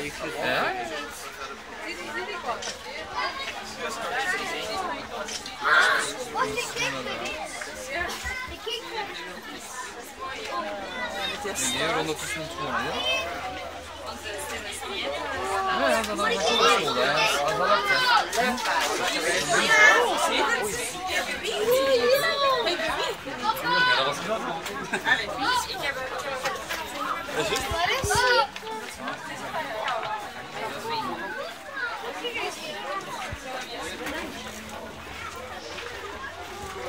Ja? Nee, ondertussen niet gewoon, ja? Ja, dat is wel zo, hè. Als dat lukt, hè. Ja, dat was het. Is het?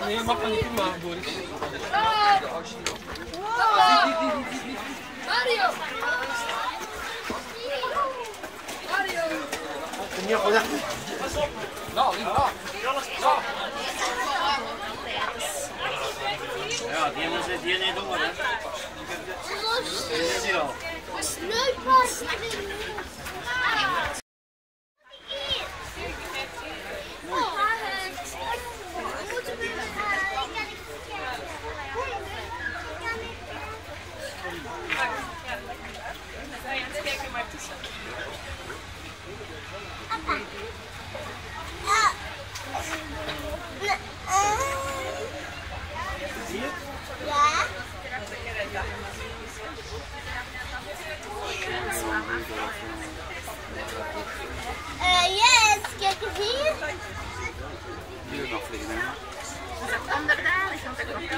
Nee, je mag maar niet maken, Boris. Mario! Mario! Kom hier, gewoon. Nou, niet waar. Ja, die niet door, hè. Die is hier al. Snuipers! Yes, kijk eens hier. Hier nog vliegen, hè. Onder daar is nog een